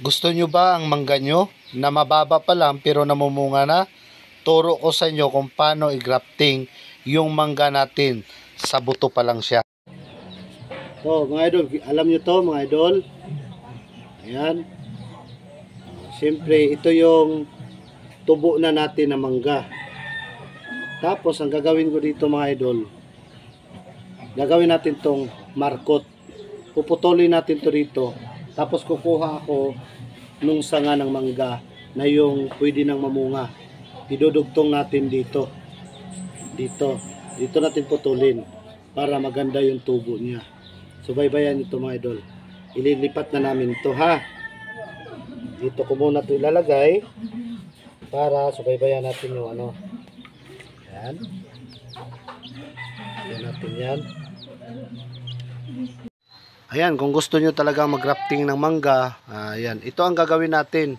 Gusto nyo ba ang mangga nyo na mababa pa lang pero namumunga na? Turo ko sa inyo kung paano i-grafting yung mangga natin. Sa buto pa lang siya. So mga idol, alam nyo to mga idol. Ayan. Siyempre ito yung tubo na natin na mangga. Tapos ang gagawin ko dito mga idol, gagawin natin tong markot. Puputulin natin to dito. Tapos kukuha ako nung sanga ng mangga na yung pwede nang mamunga. Idudugtong natin dito. Dito natin putulin para maganda yung tubo niya. Subaybayan ito mga idol. Ililipat na namin to ha. Dito ko muna ito ilalagay para subaybayan natin yung ano. Yan. Yan natin yan. Ayan, kung gusto nyo talaga mag-grafting ng mangga, ayan, ito ang gagawin natin.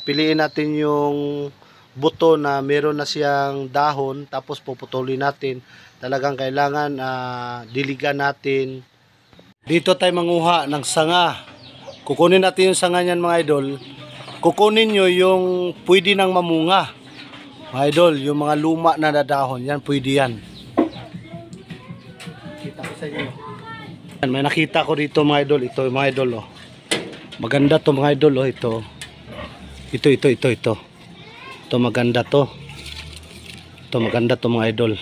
Piliin natin yung buto na meron na siyang dahon, tapos puputulin natin. Talagang kailangan diligan natin. Dito tayo manguha ng sanga. Kukunin natin yung sanga niyan mga idol. Kukunin nyo yung pwede nang mamunga. Mga idol, yung mga luma na dahon, yan pwede yan. Kita ko sa inyo. Yan, may nakita ko dito mga idol. Ito mga idol oh. Maganda to mga idol oh. Ito. Ito maganda to. Ito maganda to mga idol.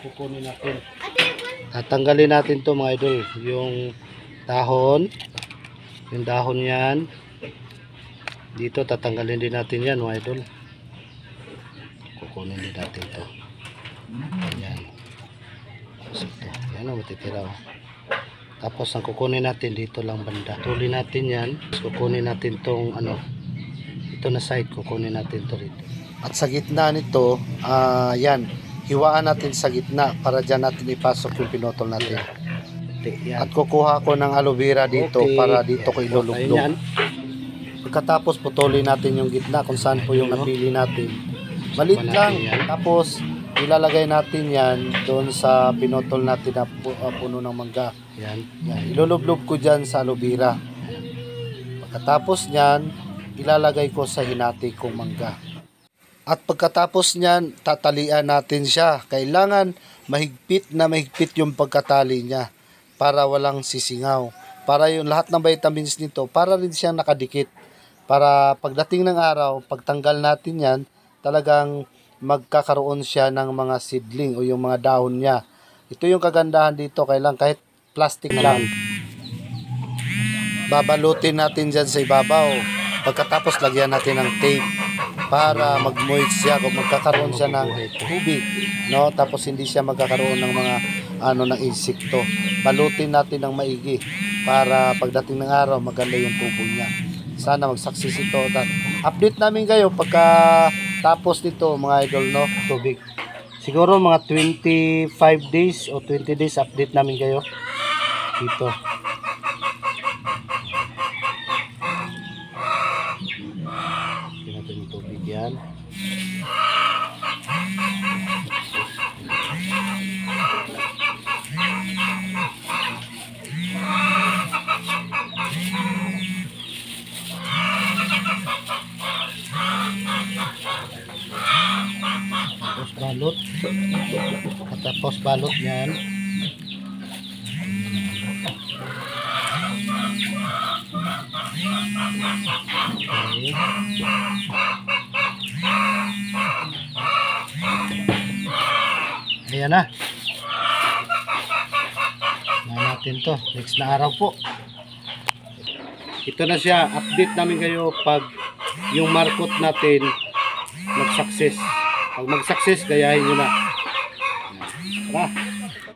Kukunin natin. Tatanggalin natin to mga idol. Yung dahon. Yung dahon yan. Dito tatanggalin din natin yan mga idol. Kukunin din natin to. Ayan. Tapos ito. Yan o matitira o. Tapos ang kukunin natin dito lang banda. Tuloy natin yan. Kukunin natin tong ano. Ito na side. Kukunin natin to rito. At sa gitna nito, yan, hiwaan natin sa gitna para dyan natin ipasok yung pinotol natin. Yan. At kukuha ko ng aloe vera dito para dito ko ilulublog. Yan. Pagkatapos putulin natin yung gitna kung saan po yung napili natin. Malit lang. Tapos ilalagay natin yan doon sa pinotol natin na puno ng mangga. Yan. Ilulublog ko dyan sa aloe vera. Pagkatapos nyan, ilalagay ko sa hinati kong mangga. At pagkatapos nyan, tatalian natin siya. Kailangan mahigpit yung pagkatali niya para walang sisingaw. Para yung lahat ng vitamins nito, para rin siyang nakadikit. Para pagdating ng araw, pagtanggal natin yan, talagang magkakaroon siya ng mga seedling o yung mga dahon niya. Ito yung kagandahan dito, kailangan kahit plastic lang. Babalutin natin dyan sa ibabaw. Pagkatapos lagyan natin ng tape para mag-moist siya kung magkakaroon siya ng tubig, no? Tapos hindi siya magkakaroon ng mga ng insekto. Balutin natin ng maigi para pagdating ng araw maganda yung tubo niya. Sana mag-success ito. Update namin kayo pagka tapos nito mga idol, no? Tubig. Siguro mga 25 days o 20 days update namin kayo dito. Tingnan natin yung tubig yan. Tapos balot. Tapos balot yan. Okay. Ayan na. Natin to. Next na araw po. Ito na siya. Update namin kayo pag yung markot natin mag-success. Pag mag-success, gayahin nyo na. Tara.